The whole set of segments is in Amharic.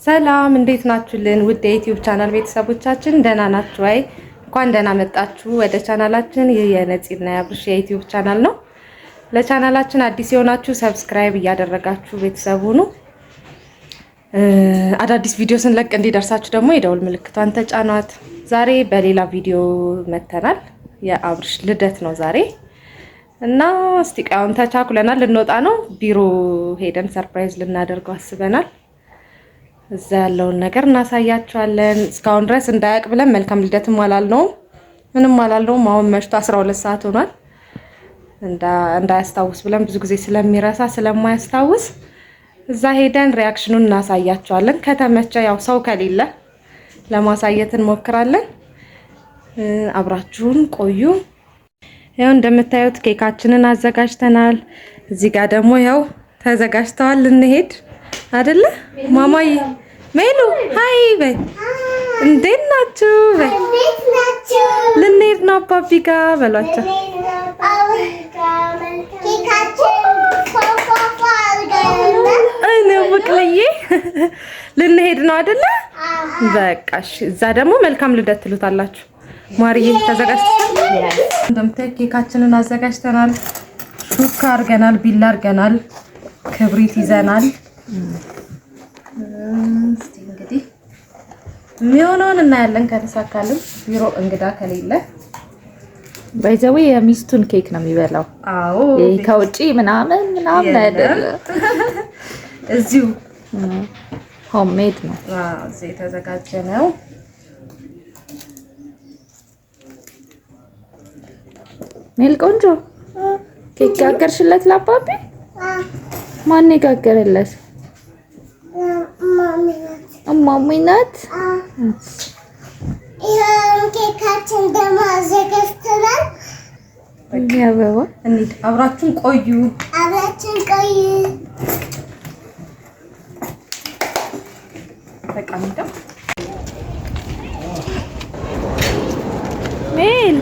ሰላም እንዴት ናችሁልን? ውድ የዩቲዩብ ቻናል ቤተሰቦቻችን ደህና ናችሁ ወይ? እንኳን ደህና መጣችሁ ወደ ቻናላችን። ይህ የነፂና የአብርሽ የዩቲዩብ ቻናል ነው። ለቻናላችን አዲስ የሆናችሁ ሰብስክራይብ እያደረጋችሁ ቤተሰብ ሁኑ። አዳዲስ ቪዲዮ ስንለቅ እንዲደርሳችሁ ደግሞ የደውል ምልክቷን ተጫኗት። ዛሬ በሌላ ቪዲዮ መተናል። የአብርሽ ልደት ነው ዛሬ እና እስቲ ቃውን ተቻኩለናል። ልንወጣ ነው። ቢሮ ሄደን ሰርፕራይዝ ልናደርገው አስበናል። እዛ ያለውን ነገር እናሳያችኋለን። እስካሁን ድረስ እንዳያውቅ ብለን መልካም ልደትም አላልነውም፣ ምንም አላልነውም። አሁን መሽቶ 12 ሰዓት ሆኗል። እንዳያስታውስ ብለን ብዙ ጊዜ ስለሚረሳ ስለማያስታውስ እዛ ሄደን ሪያክሽኑን እናሳያችኋለን። ከተመቸ ያው ሰው ከሌለ ለማሳየት እንሞክራለን። አብራችሁን ቆዩ። ያው እንደምታዩት ኬካችንን አዘጋጅተናል። እዚህ ጋር ደግሞ ያው ተዘጋጅተዋል። ልንሄድ አይደለ ማማዬ? ሜሉ ሃይ በይ። እንዴት ናችሁ? በይ ልንሄድ ነው አባቢ ጋር በሏቸው። አይኔ ወቅልዬ ልንሄድ ነው አይደለ? በቃ እሺ። እዛ ደግሞ መልካም ልደት ትሉታላችሁ። ማርዬ ተዘጋጅተናል። እንደምታዩት ኬካችንን አዘጋጅተናል። ሹካ አድርገናል፣ ቢላ አድርገናል፣ ክብሪት ይዘናል። እስቲ እንግዲህ የሚሆነውን እናያለን። ከተሳካልን ቢሮ እንግዳ ከሌለ ባይዘዌ የሚስቱን ኬክ ነው የሚበላው። አዎ ከውጪ ምናምን አይደል፣ እዚሁ ሆምሜድ ነው። እዚህ የተዘጋጀ ነው። ሜል ቆንጆ ኬክ ጋገርሽለት ለአባቢ? ማን የጋገረለት? ማሚ ናት። ኬካችን ደግሞ አዘጋጅተናል። አበባ እንሂድ። አብራችሁን ቆዩ። በቃ ምንድነው ሜል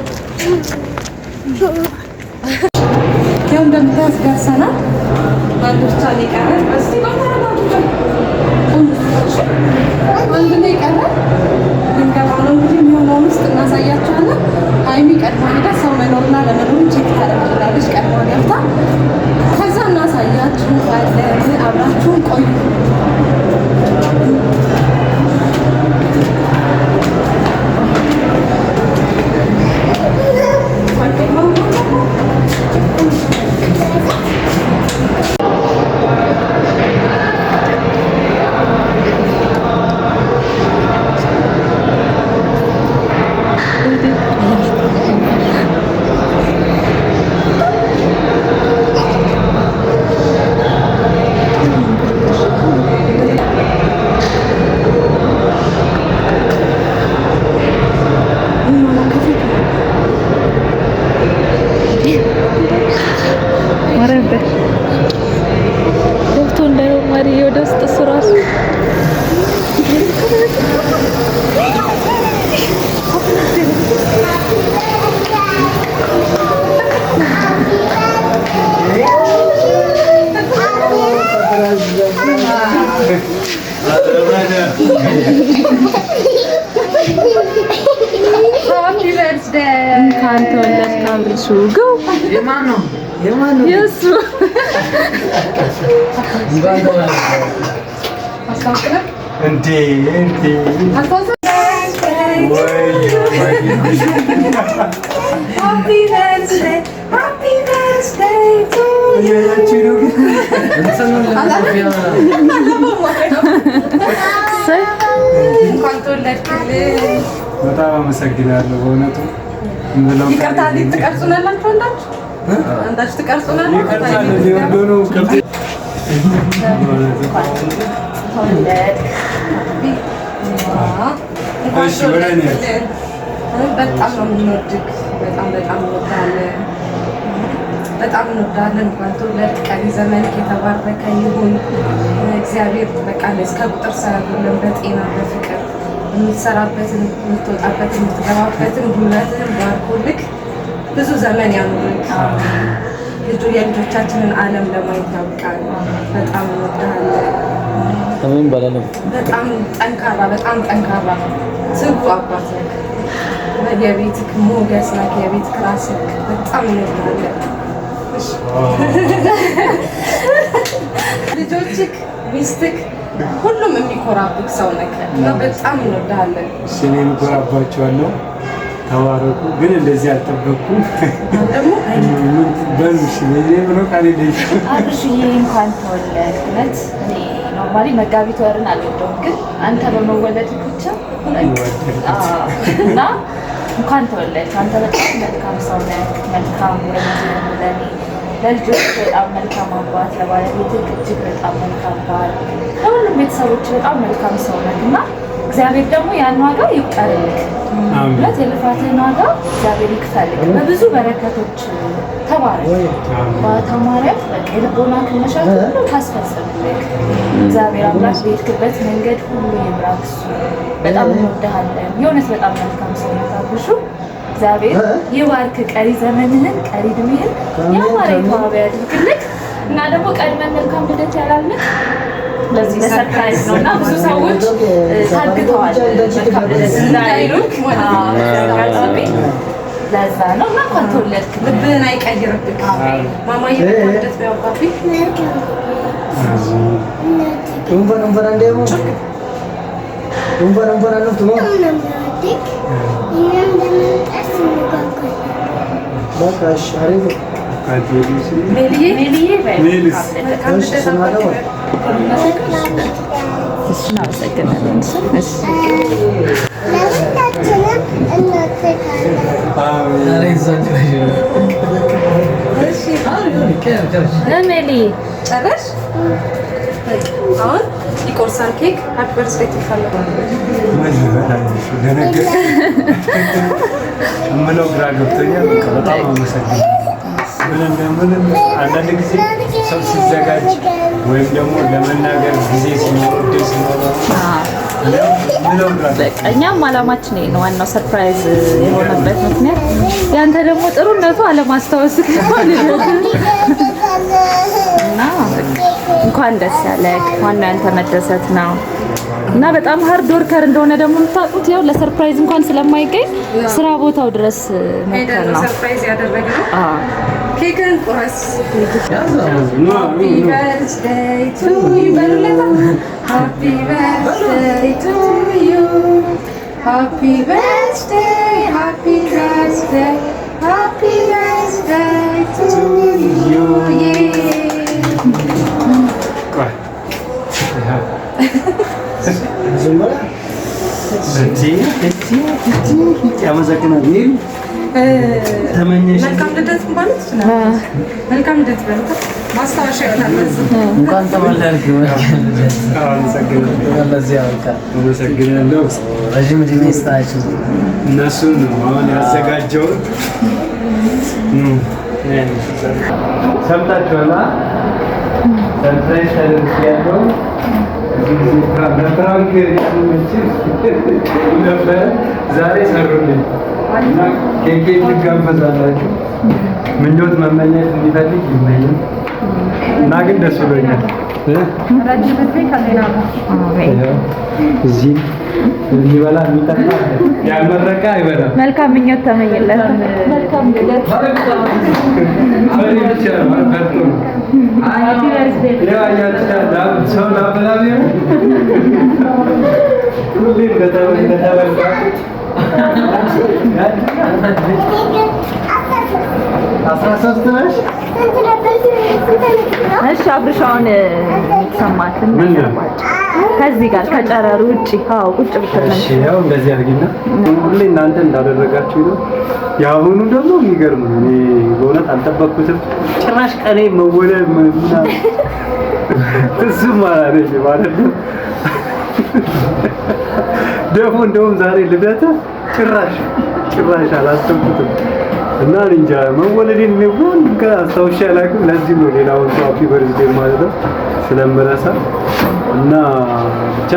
ያው እንደምታዩት ደርሰናል። አንድ ብቻ ነው የቀረን። እስቲ አንድ ነው የቀረን። ልንገባ ነው እንግዲህ የሚሆነውን ውስጥ እናሳያችኋለን። ሀይሚ ቀድማ ሄዳ ሰው መኖርና ለመኖሩን ቼክ ታደርጋለች። ቀድማ ገብታ ከዛ እናሳያችኋለን። አብራችሁን ቆዩ። እንኳን ተወለድክ አብርሽ። ጎ የማነው የሱ እንዴ በጣም አመሰግናለሁ በእውነቱ። ይቅርታ እንዴት ትቀርጹናላችሁ? አንዳችሁ ትቀርጹናላችሁ? በጣም ነው የምንወድቅ። በጣም እንወዳለን። በጣም እንወዳለን። እንኳን ተወለድክ። ቀሪ ዘመንክ የተባረከ ይሁን። እግዚአብሔር በቃ እስከ ቁጥር ሳያጎለን በጤና በፍቅር የምትሰራበትን የምትወጣበትን የምትገባበትን ጉልበትን ባርኮልክ ብዙ ዘመን ያኑርክ። የልጆቻችንን ዓለም ለማየት ያብቃል። በጣም እንወዳለን። አሜን ባላለም በጣም ጠንካራ ነው። ትጉ አባት ነው። የቤትክ ሞገስ ነህ። የቤትክ ራስህ በጣም እንወዳለን። ልጆችክ፣ ሚስትክ ሁሉም የሚኮራብክ ሰው ነህ እና በጣም እንወዳለን። እኔም እኮራባቸዋለሁ። ተባረኩ። ግን እንደዚህ አልጠበቅኩም። ደግሞ በልሽ እኔ ብሎ ቃል ይለሽ አብርሽዬ እንኳን ተወለድክ። እውነት እኔ ኖርማሊ መጋቢት ወርን አልወደውም፣ ግን አንተ በመወለድ ብቻ እና እንኳን ተወለድክ። አንተ በጣም መልካም ሰው ነህ። መልካም ወንድ ለኔ፣ ለልጆች በጣም መልካም አባት፣ ለባለቤትህ እጅግ በጣም መልካም ባል፣ ለሁሉም ቤተሰቦች በጣም መልካም ሰው ነህ እና እግዚአብሔር ደግሞ ያን ዋጋ ይቁጠርልህ። እውነት የልፋትህን ዋጋ እግዚአብሔር ይክፈልህ። በብዙ በረከቶች ተባረክ። በተማሪያት በቃ የልቦናህን መሻት ሁሉ ታስፈጽምልህ። እግዚአብሔር አምላክ በሄድክበት መንገድ ሁሉ ይምራክ። እሱ በጣም እንወድሃለን። የእውነት በጣም መልካም ሰው ነህ አብርሹ። እግዚአብሔር ይባርክ። ቀሪ ዘመንህን፣ ቀሪ እድሜህን ያማረ የተዋበ ያድርግልህ እና ደግሞ ቀድመን መልካም ልደት ያላልንህ ለዚህ ሰርፕራይዝ ነው እና ብዙ ሰዎች ታግተዋል መልካም ልደት እንዳይሉክ ለዛ ነው እና እንኳን ተወለድክ። ልብህን አይቀይርብክ። ማማዬ መልካም ልደት ቢያውቃብኝ ጨረሽ? አሁን ይቆርሳል ኬክ። ሃፒ በርዝዴይ ትፈልጋለህ? እምለው ግራ ገብቶኛል። በጣም አመሰግናለሁ። ምንም አንዳንድ ጊዜ ሰው ሲዘጋጅ ወይም ደግሞ ለመናገር ጊዜ ሲኖር እድል ሲኖር እኛም አላማችን ይሄ ነው። ዋናው ሰርፕራይዝ የሆነበት ምክንያት ያንተ ደግሞ ጥሩነቱ አለማስታወስ እና እንኳን ደስ ያለህ። ዋናው ያንተ መደሰት ነው እና በጣም ሃርድ ወርከር እንደሆነ ደግሞ የምታውቁት ያው ለሰርፕራይዝ እንኳን ስለማይገኝ ስራ ቦታው ድረስ መከር ነው ሰርፕራይዝ ያደረግነው። ኬክን ቁረስ። ሃፒ በርዝዴይ ቱ ዩ በሉለታ። ሃፒ በርዝዴይ ቱ ዩ ሃፒ በርዝዴይ ሃፒ በርዝዴይ ሃፒ በርዝዴይ ቱ ዩ መልካም ልደት ማለት ነው። መልካም ልደት በልታ ማስታወሻ ይሆናል። እንኳን ተወለድክ። አመሰግናለሁ። ረጅም ዕድሜ ይስጣችሁ። እነሱን አሁን ያዘጋጀውን ሰምታችኋል። ሰርፕራይዝ ተደርጊያለሁ። በፍራንክ ነበረ ዛሬ ሰሩልኝ እና ኬክ ትጋበዛላችሁ። ምኞት መመኘት እንዲፈልግ ይመኝ እና ግን ደስ ብሎኛል። እዚህ የሚበላ የሚጠጣ ያልመረቀ አይበላም። መልካም ምኞት ተመኝለት። መልካም ልደት። ሰው ላበላብ ሁሌ እንደተበላ 13 ነሽ? እሺ አብርሻውን ሰማትን ከዚህ ጋር ከጨረሩ ውጪ ቁጭ ብትል እሺ ያው እንደዚህ አድርጊና ሁሌ እናንተ እንዳደረጋችሁ ነው። ያሁኑ ደግሞ የሚገርም ነው። እኔ በእውነት አልጠበቅኩትም። ጭራሽ ቀኔ መወለድ ምናምን እሱም ማለት ነው። ደግሞ እንደውም ዛሬ ልደት ጭራሽ አላሰብኩትም እና እንጃ መወለዴን ነው አስታውሻ አላውቅም። ለዚህ ነው ሌላውን ሃፒ በርዝዴይ ማለት ነው ስለምረሳ እና ብቻ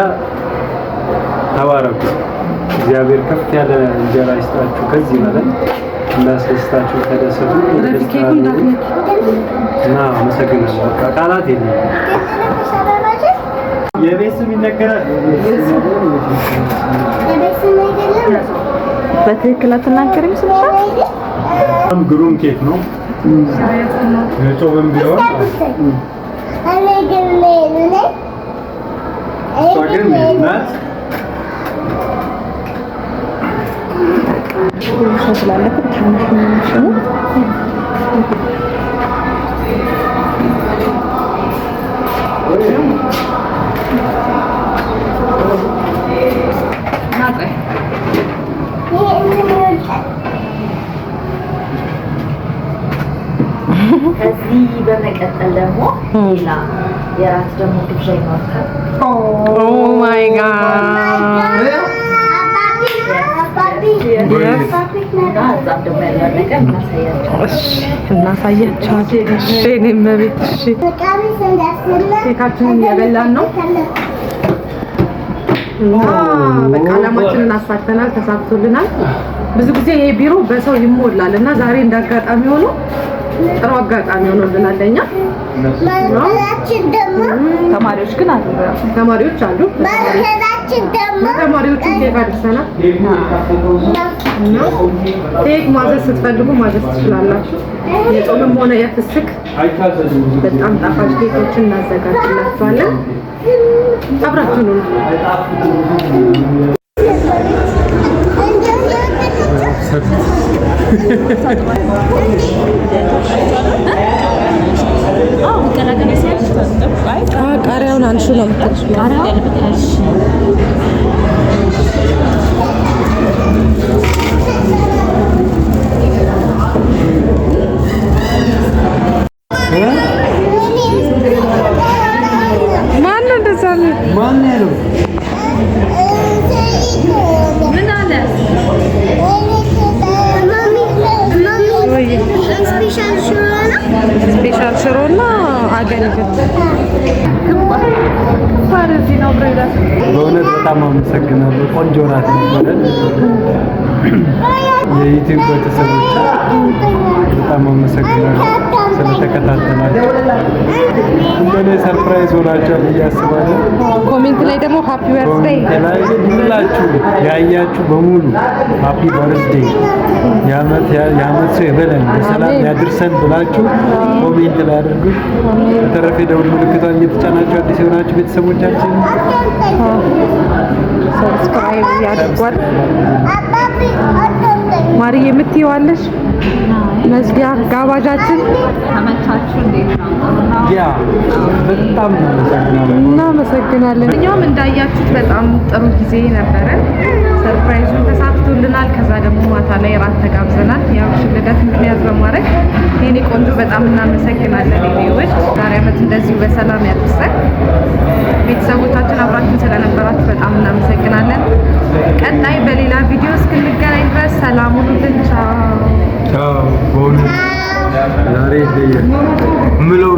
ተባረኩ። እግዚአብሔር ከፍ ያለ እንጀራ ይስጣችሁ። ከዚህ ማለት እንዳስደስታችሁ ተደሰቱ። እና አመሰግናለሁ። ቃላት የለም። የቤት ስም ይነገራል። በትክክል አትናገሪም ስልሽ በጣም ግሩም ኬክ ነው። የጾምም ቢሆን እሷ ግን ናት ስላለበት ትንሽ ነው። ከዚህ በመቀጠል ደግሞ ሌላ የራት ደግሞ ግብዣ ይኖራል። ኦ ማይ ጋድ እናሳያቸዋለን። እሺ እኔም በቤት እሺ ኬካችንን እየበላን ነው እና በቃ ዓላማችንን አሳክተናል፣ ተሳክቶልናል። ብዙ ጊዜ ይሄ ቢሮ በሰው ይሞላል እና ዛሬ እንዳጋጣሚ ሆኖ ጥሩ አጋጣሚ ሆኖልናል ለኛ። ተማሪዎች ግን አሉ፣ ተማሪዎች አሉ። ተማሪዎቹ ኬክ አድርሰናል እና ኬክ ማዘዝ ስትፈልጉ ማዘዝ ትችላላችሁ። የጾምም ሆነ የፍስክ በጣም ጣፋጭ ኬኮችን እናዘጋጅላችኋለን። አብራችሁ ነው። ቃሪያውን አንሹ ነው ማነው እንደዛ ነው? ማን ያለው ምን አለ? ስፔሻል ሽሮና አገልግል በእውነት በጣም አመሰግናለሁ። ቆንጆ ራት ነበረ። የዩቲዩብ ቤተሰቦች በጣም አመሰግናለሁ ስለተከታተላችሁ። እንደኔ ሰርፕራይዝ ሆናችኋል ብዬ አስባለሁ። ኮሜንት ላይ ደግሞ ሃፒ በርዝዴይ ላይ ሁላችሁ ያያችሁ በሙሉ ሃፒ በርዝዴይ የዓመት ሰው ይበለን በሰላም ያድርሰን ብላችሁ ኮሜንት ላይ አድርጉ። በተረፈ ደውል ምልክቷን እየተጫናችሁ አዲስ የሆናችሁ ቤተሰቦቻችን ሰብስክራይብ ያድርጓል። ማርዬ የምትይዋለሽ መዝጊያ ጋባዣችን ተመቻችሁ? እንዴት ነው? ያ በጣም እናመሰግናለን። እኛም እንዳያችሁት በጣም ጥሩ ጊዜ ነበረ። ሰርፕራይዙን ተሳክቶልናል። ከዛ ደግሞ ማታ ላይ ራት ተጋብዘናል። ያው ልደት ምክንያት በማድረግ የኔ ቆንጆ በጣም እናመሰግናለን። ይሄዎች ዛሬ ዓመት እንደዚሁ በሰላም ያድርሰን። ቤተሰቦቻችን አብራችን ስለነበራችሁ በጣም እናመሰግናለን። ቀጣይ በሌላ ቪዲዮ እስክንገናኝ ድረስ ሰላም ሁኑልን። ቻው። በእውነት ዛሬ ምለው